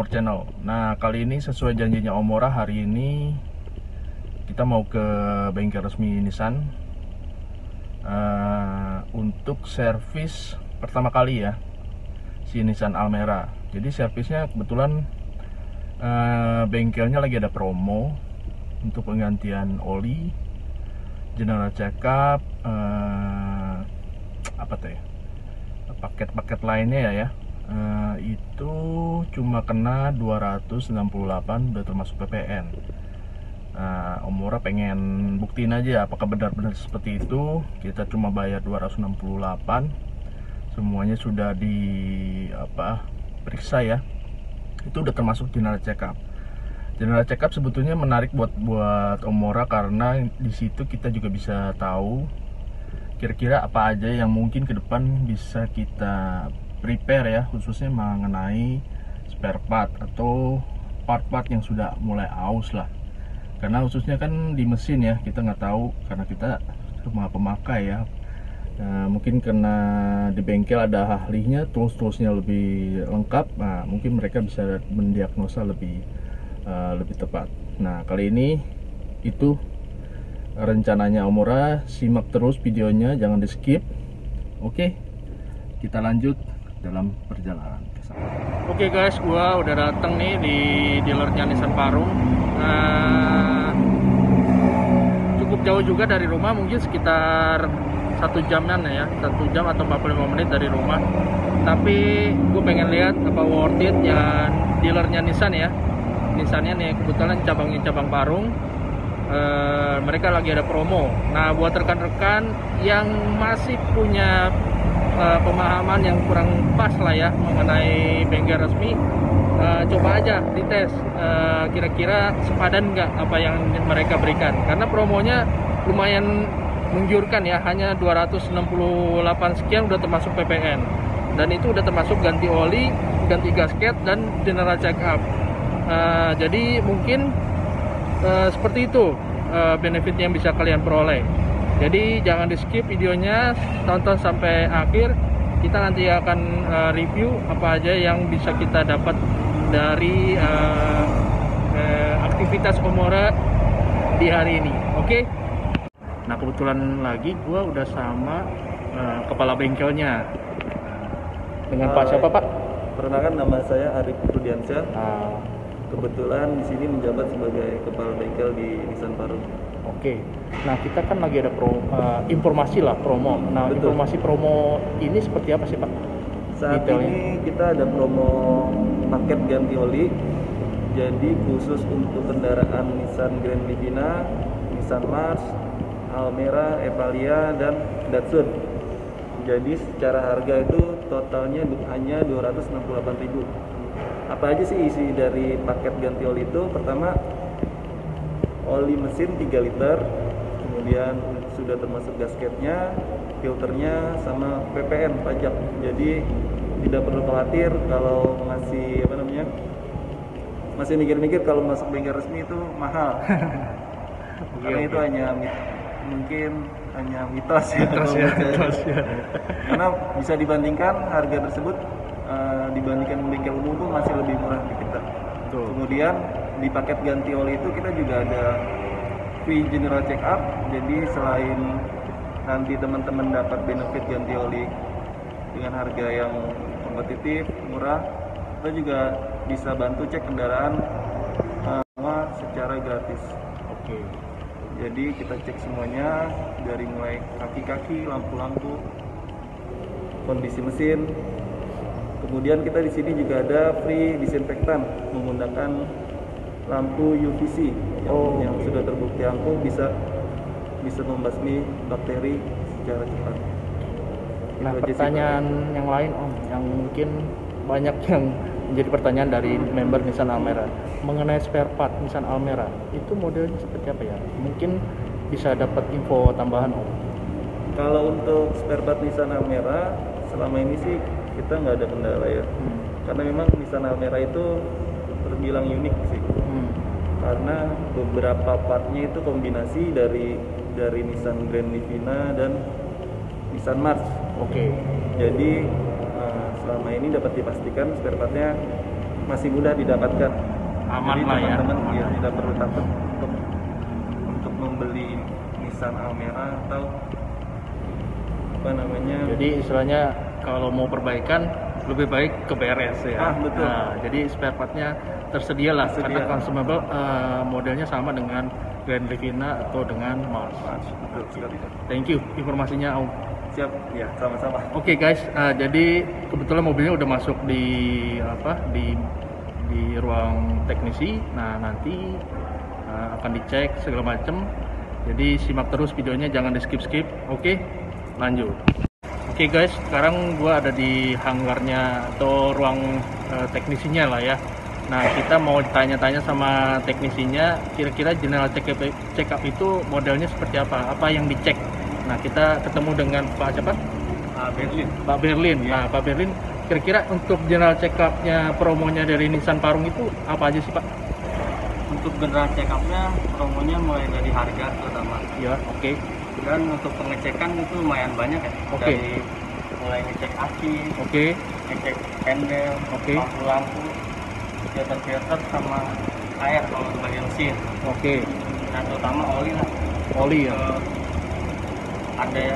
Channel. Nah, kali ini sesuai janjinya Omora, hari ini kita mau ke bengkel resmi Nissan untuk servis pertama kali ya, si Nissan Almera. Jadi servisnya kebetulan bengkelnya lagi ada promo untuk penggantian oli, general check up, apa tuh ya, paket-paket lainnya ya. Itu cuma kena 268, udah termasuk PPN. Omora pengen buktiin aja apakah benar-benar seperti itu. Kita cuma bayar 268, semuanya sudah periksa ya. Itu udah termasuk general check up. General check up sebetulnya menarik buat Omora karena di situ kita juga bisa tahu kira-kira apa aja yang mungkin ke depan bisa kita prepare ya, khususnya mengenai spare part atau part-part yang sudah mulai aus lah. Karena khususnya kan di mesin ya, kita nggak tahu karena kita cuma pemakai ya. Mungkin karena di bengkel ada ahlinya, tools-toolsnya lebih lengkap. Nah, mungkin mereka bisa mendiagnosa lebih tepat. Nah, kali ini itu rencananya Omora. Simak terus videonya, jangan di skip. Oke, kita lanjut dalam perjalanan ke sana. Oke guys, gua udah datang nih di dealernya Nissan Parung. Cukup jauh juga dari rumah, mungkin sekitar 1 jaman ya, 1 jam atau 45 menit dari rumah. Tapi gue pengen lihat apa worth it ya dealernya Nissan ya. Nissannya nih kebetulan cabang Parung. Mereka lagi ada promo. Nah, buat rekan-rekan yang masih punya pemahaman yang kurang pas lah ya mengenai bengkel resmi, coba aja dites kira-kira sepadan nggak apa yang mereka berikan, karena promonya lumayan menggiurkan ya, hanya 268 sekian udah termasuk PPN, dan itu udah termasuk ganti oli, ganti gasket, dan general check up. Jadi mungkin seperti itu benefit yang bisa kalian peroleh. Jadi jangan di skip videonya, tonton sampai akhir. Kita nanti akan review apa aja yang bisa kita dapat dari aktivitas Omora di hari ini. Oke? Nah, kebetulan lagi gue udah sama kepala bengkelnya. Dengan Pak siapa, Pak? Perkenalkan, nama saya Arif Rudiansyah. Kebetulan di sini menjabat sebagai kepala bengkel di Nissan Parung. Oke, nah kita kan lagi ada informasi lah promo. Nah, betul. Informasi promo ini seperti apa sih Pak? Saat detailnya ini kita ada promo paket ganti oli. Jadi khusus untuk kendaraan Nissan Grand Livina, Nissan Mars, Almera, Evalia, dan Datsun. Jadi secara harga itu totalnya hanya 268.000. Apa aja sih isi dari paket ganti oli itu? Pertama, oli mesin 3 liter, kemudian sudah termasuk gasketnya, filternya, sama PPN pajak. Jadi tidak perlu khawatir kalau masih mikir-mikir kalau masuk bengkel resmi itu mahal. Karena itu mungkin hanya mitos ya. Karena bisa dibandingkan harga tersebut dibandingkan bengkel umum pun masih lebih murah di kita. Betul. Kemudian di paket ganti oli itu kita juga ada free general check up. Jadi selain nanti teman-teman dapat benefit ganti oli dengan harga yang kompetitif, murah, kita juga bisa bantu cek kendaraan secara gratis. Oke. Jadi kita cek semuanya dari mulai kaki-kaki, lampu-lampu, kondisi mesin. Kemudian kita di sini juga ada free disinfektan menggunakan lampu UVC yang sudah terbukti ampuh bisa membasmi bakteri secara cepat. Nah, pertanyaan yang lain Om, yang mungkin banyak yang menjadi pertanyaan dari member Nissan Almera mengenai spare part Nissan Almera, itu modelnya seperti apa ya? Mungkin bisa dapat info tambahan Om. Kalau untuk spare part Nissan Almera selama ini sih kita nggak ada kendala ya. karena memang Nissan Almera itu terbilang unik sih. Karena beberapa partnya itu kombinasi dari Nissan Grand Livina dan Nissan March. Oke. Jadi selama ini dapat dipastikan spare partnya masih mudah didapatkan. Aman jadi lah ya. teman-teman ya tidak perlu takut untuk membeli Nissan Almera atau apa namanya. Jadi istilahnya kalau mau perbaikan lebih baik ke BRS ya. Betul. Nah, jadi spare partnya tersedia lah karena consumable modelnya sama dengan Grand Livina atau dengan Mars. Betul sekali. Thank you informasinya Om. Siap, ya sama-sama. Oke guys, jadi kebetulan mobilnya udah masuk di ruang teknisi. Nah nanti akan dicek segala macam. Jadi simak terus videonya, jangan di skip. Oke, lanjut. Oke guys, sekarang gua ada di hanggarnya atau ruang teknisinya lah ya. Nah kita mau tanya-tanya sama teknisinya, kira-kira general check up itu modelnya seperti apa yang dicek. Nah kita ketemu dengan Pak siapa? Pak Berlin. Ya. Nah Pak Berlin, kira-kira untuk general check up-nya promonya dari Nissan Parung itu apa aja sih Pak? Untuk general check up-nya promonya mulai dari harga terutama. Ya, oke. Dan untuk pengecekan itu lumayan banyak ya. Oke. Dari mulai ngecek aki, Oke. ngecek pendel, Oke. lampu-lampu, filter sama air kalau untuk bagian mesin. Oke. Dan terutama oli lah. Oli ya. Ada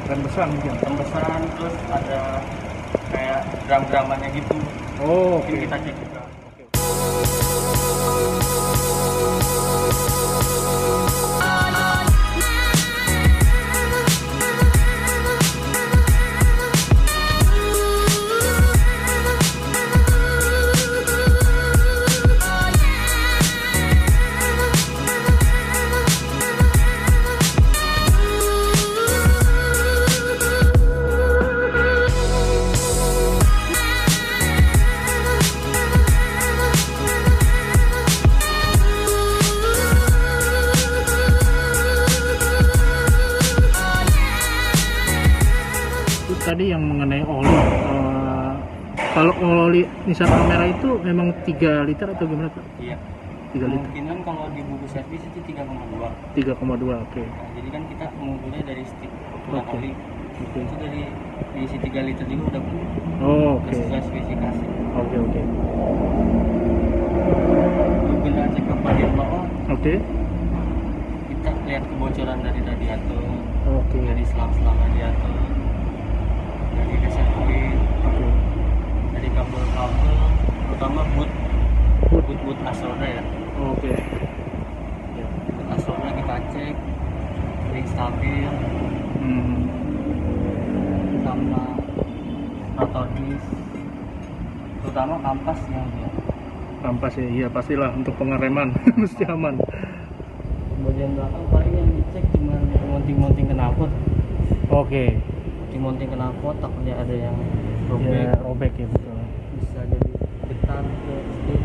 Rembesan mungkin. tembesan, terus ada kayak drum-drumannya gitu. Oh, Mungkin oke. kita cek juga. Tadi yang mengenai oli, kalau oli Nissan Almera itu memang 3 liter atau gimana Pak? Iya. 3 liter. Kemungkinan kalau di buku servis itu 3,2. 3,2, oke. Nah, jadi kan kita mengukurnya dari stick ukuran Oke. oli. Oke. Itu dari diisi 3 liter juga udah Oh, oke. sesuai spesifikasi. Oke, oke. Untuk benda cek ke bagian bawah, Oke. kita lihat kebocoran dari radiator, Oke. dari selang-selang radiator, dari reservoir, Oke. dari kabel-kabel, terutama boot as roda ya. Oke. Boot as roda kita cek, ring stabil, Hmm. sama rotordis, terutama kampas yang dia. Kampas ya, iya pastilah untuk pengereman mesti aman. Bagian belakang paling yang dicek cuma mounting knalpot. Oke. Mounting knalpot takutnya ada yang Ya, robek, robek ya betul. bisa jadi getar ke stick.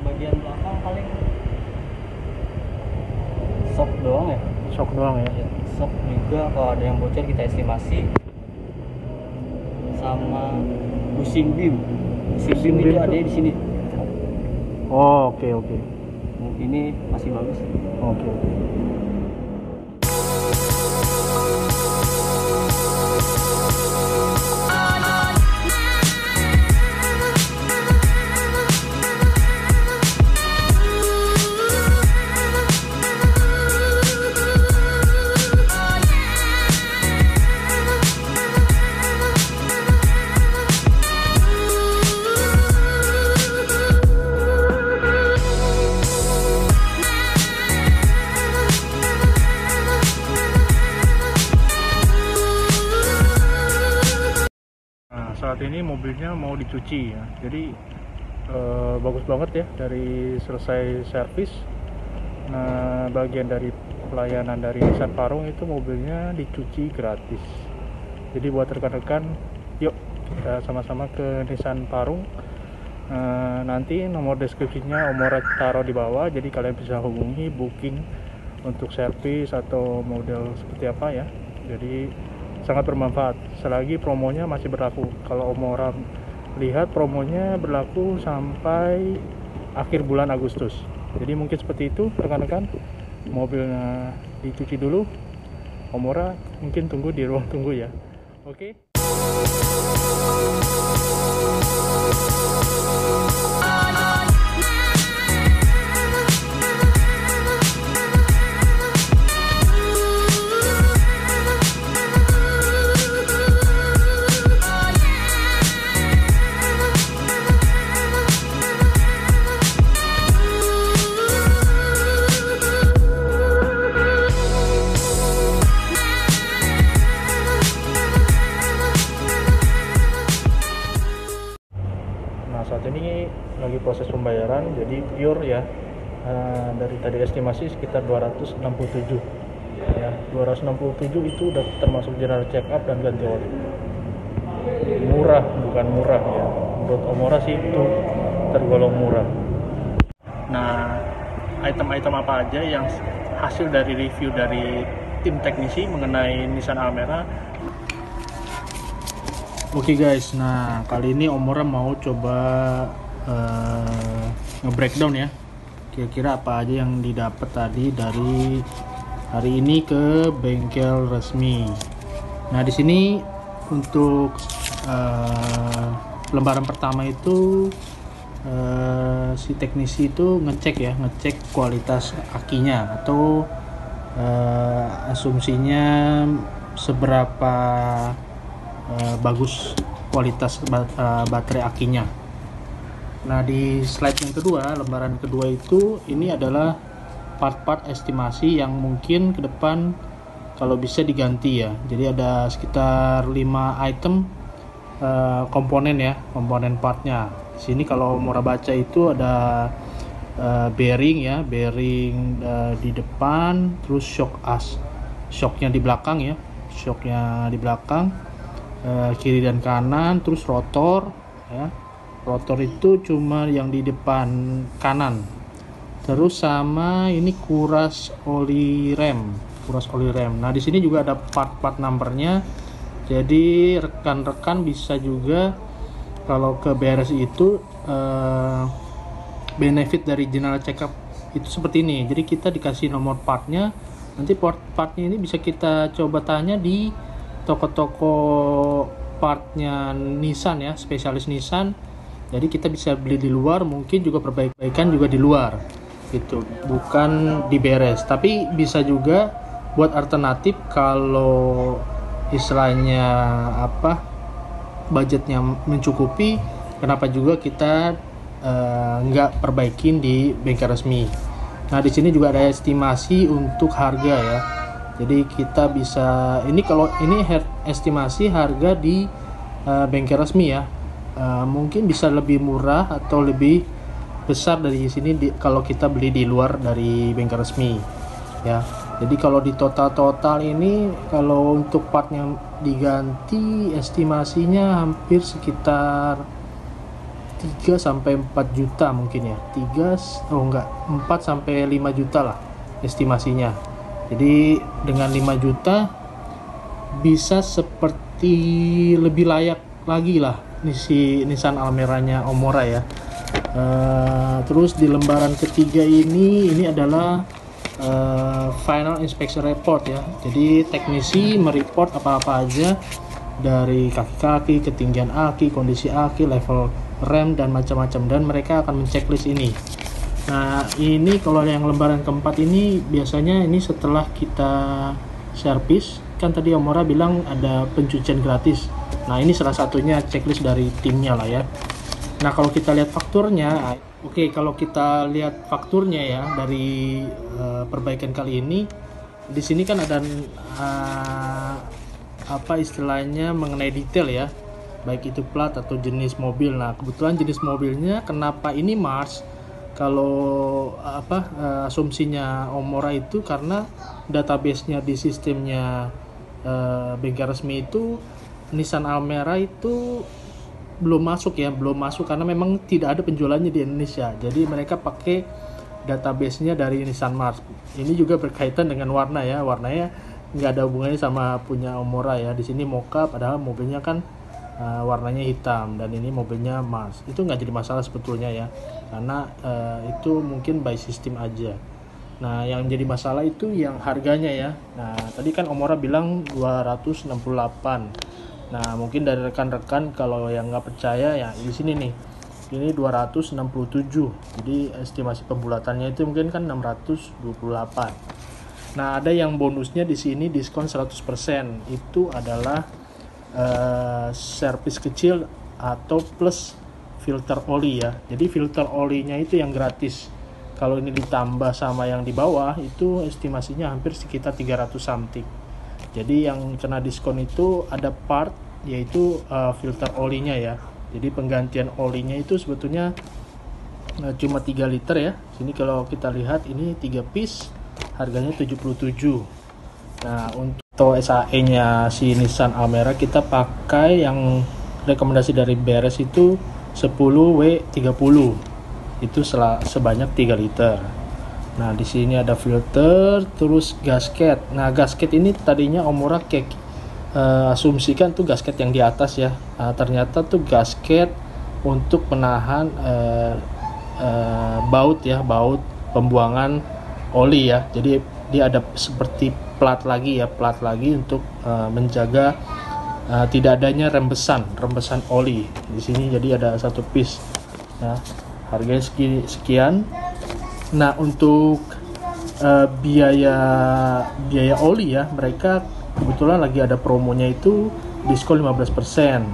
Bagian belakang paling shock doang ya. Shock doang ya. Shock juga kalau ada yang bocor kita estimasi. Sama bushing beam. Bushing beam itu ada di sini. Oh, oke, oke. Ini masih bagus. Oke, oke. Saat ini mobilnya mau dicuci ya, jadi bagus banget ya dari selesai servis. Nah, bagian dari pelayanan dari Nissan Parung itu mobilnya dicuci gratis. Jadi buat rekan-rekan, yuk kita sama-sama ke Nissan Parung. Nanti nomor deskripsinya Om Moret taruh di bawah, jadi kalian bisa hubungi booking untuk servis atau model seperti apa ya. Jadi sangat bermanfaat selagi promonya masih berlaku. Kalau Omora lihat promonya berlaku sampai akhir bulan Agustus. Jadi mungkin seperti itu rekan-rekan, mobilnya dicuci dulu. Omora mungkin tunggu di ruang tunggu ya. Oke. Saat ini lagi proses pembayaran, jadi pure ya, dari tadi estimasi sekitar 267 ya. 267 itu udah termasuk general check up dan ganti oli. Murah, bukan murah ya, menurut Omora sih itu tergolong murah. Nah, item-item apa aja yang hasil dari review dari tim teknisi mengenai Nissan Almera. Oke guys, nah kali ini Omora mau coba nge-breakdown ya, kira-kira apa aja yang didapat tadi dari hari ini ke bengkel resmi. Nah di sini untuk lembaran pertama itu si teknisi itu ngecek kualitas akinya atau asumsinya seberapa bagus kualitas baterai akinya. Nah di slide yang kedua, lembaran kedua itu ini adalah part-part estimasi yang mungkin ke depan kalau bisa diganti ya. Jadi ada sekitar 5 item komponen ya, komponen partnya. Di sini kalau Omora baca itu ada bearing ya, bearing di depan, terus shocknya di belakang ya, shocknya di belakang. Kiri dan kanan, terus rotor ya, rotor itu cuma yang di depan kanan, terus sama ini kuras oli rem. Nah di sini juga ada part-part numbernya, jadi rekan-rekan bisa juga kalau ke beres itu benefit dari general check up itu seperti ini. Jadi kita dikasih nomor partnya, nanti partnya ini bisa kita coba tanya di toko-toko partnya Nissan ya, spesialis Nissan. Jadi kita bisa beli di luar, mungkin juga perbaikan juga di luar gitu, bukan di beres. Tapi bisa juga buat alternatif kalau istilahnya apa, budgetnya mencukupi, kenapa juga kita nggak perbaikin di bengkel resmi. Nah di sini juga ada estimasi untuk harga ya. Jadi kita bisa, ini kalau ini estimasi harga di bengkel resmi ya, mungkin bisa lebih murah atau lebih besar dari sini kalau kita beli di luar dari bengkel resmi ya. Jadi kalau di total ini, kalau untuk partnya diganti estimasinya hampir sekitar 3 sampai 4 juta mungkin ya. 4 sampai 5 juta lah estimasinya. Jadi dengan 5 juta bisa seperti lebih layak lagi lah si Nissan Almeranya Omora ya. Terus di lembaran ketiga ini adalah final inspection report ya. Jadi teknisi mereport apa-apa aja dari kaki-kaki, ketinggian aki, kondisi aki, level rem dan macam-macam, dan mereka akan menceklis ini. Nah ini kalau yang lembaran keempat ini biasanya ini setelah kita servis, kan tadi Omora bilang ada pencucian gratis. Nah ini salah satunya checklist dari timnya lah ya. Nah kalau kita lihat fakturnya, kalau kita lihat fakturnya ya dari perbaikan kali ini, di sini kan ada apa istilahnya mengenai detail ya, baik itu plat atau jenis mobil. Nah kebetulan jenis mobilnya kenapa ini Mars, kalau asumsinya Omora itu karena database-nya di sistemnya bengkel resmi itu Nissan Almera itu belum masuk karena memang tidak ada penjualannya di Indonesia. Jadi mereka pakai database-nya dari Nissan Mars. Ini juga berkaitan dengan warna ya, warnanya nggak ada hubungannya sama punya Omora ya. Di sini mocha padahal mobilnya kan warnanya hitam dan ini mobilnya emas. Itu nggak jadi masalah sebetulnya ya, karena itu mungkin by system aja. Nah, yang jadi masalah itu yang harganya ya. Nah, tadi kan Omora bilang 268. Nah, mungkin dari rekan-rekan kalau yang nggak percaya ya di sini nih. Ini 267. Jadi estimasi pembulatannya itu mungkin kan 628. Nah, ada yang bonusnya di sini diskon 100%. Itu adalah servis kecil atau plus filter oli ya. Jadi filter olinya itu yang gratis. Kalau ini ditambah sama yang di bawah itu estimasinya hampir sekitar 300 something. Jadi yang kena diskon itu ada part yaitu filter olinya ya. Jadi penggantian olinya itu sebetulnya cuma 3 liter ya. Sini kalau kita lihat ini 3 piece harganya 77. Nah, untuk SAE-nya si Nissan Almera kita pakai yang rekomendasi dari Beres itu 10W30. Itu sebanyak 3 liter. Nah, di sini ada filter, terus gasket. Nah, gasket ini tadinya Omora asumsikan tuh gasket yang di atas ya. Ternyata tuh gasket untuk menahan baut ya, baut pembuangan oli ya. Jadi dia ada seperti plat lagi untuk menjaga tidak adanya rembesan oli di sini. Jadi ada satu piece. Nah, harganya sekian. Nah, untuk biaya oli ya, mereka kebetulan lagi ada promonya itu diskon 15%.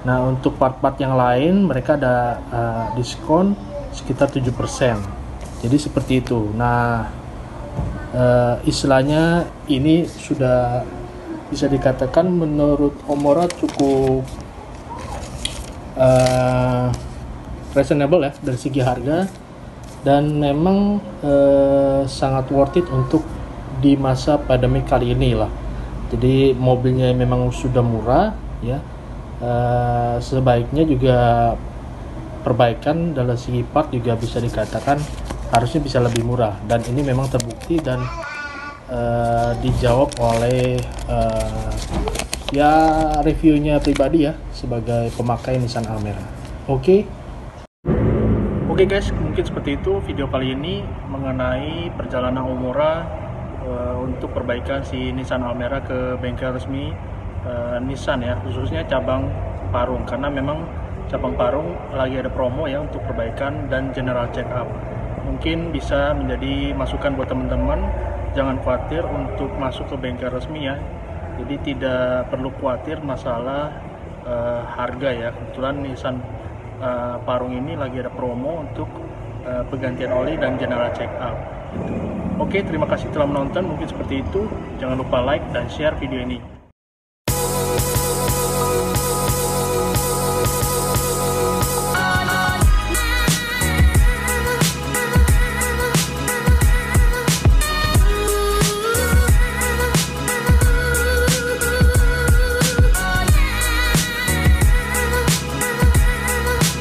Nah, untuk part-part yang lain mereka ada diskon sekitar 7%. Jadi seperti itu. Nah, istilahnya ini sudah bisa dikatakan menurut Omora cukup reasonable ya dari segi harga, dan memang sangat worth it untuk di masa pandemi kali ini lah. Jadi mobilnya memang sudah murah ya, sebaiknya juga perbaikan dalam segi part juga bisa dikatakan harusnya bisa lebih murah, dan ini memang terbukti dan dijawab oleh ya reviewnya pribadi ya sebagai pemakai Nissan Almera. Oke guys, mungkin seperti itu video kali ini mengenai perjalanan Omora untuk perbaikan si Nissan Almera ke bengkel resmi Nissan ya, khususnya cabang Parung, karena memang cabang Parung lagi ada promo ya untuk perbaikan dan general check up. Mungkin bisa menjadi masukan buat teman-teman, jangan khawatir untuk masuk ke bengkel resmi ya. Jadi tidak perlu khawatir masalah harga ya. Kebetulan Nissan Parung ini lagi ada promo untuk penggantian oli dan general check up. Oke, terima kasih telah menonton. Mungkin seperti itu. Jangan lupa like dan share video ini.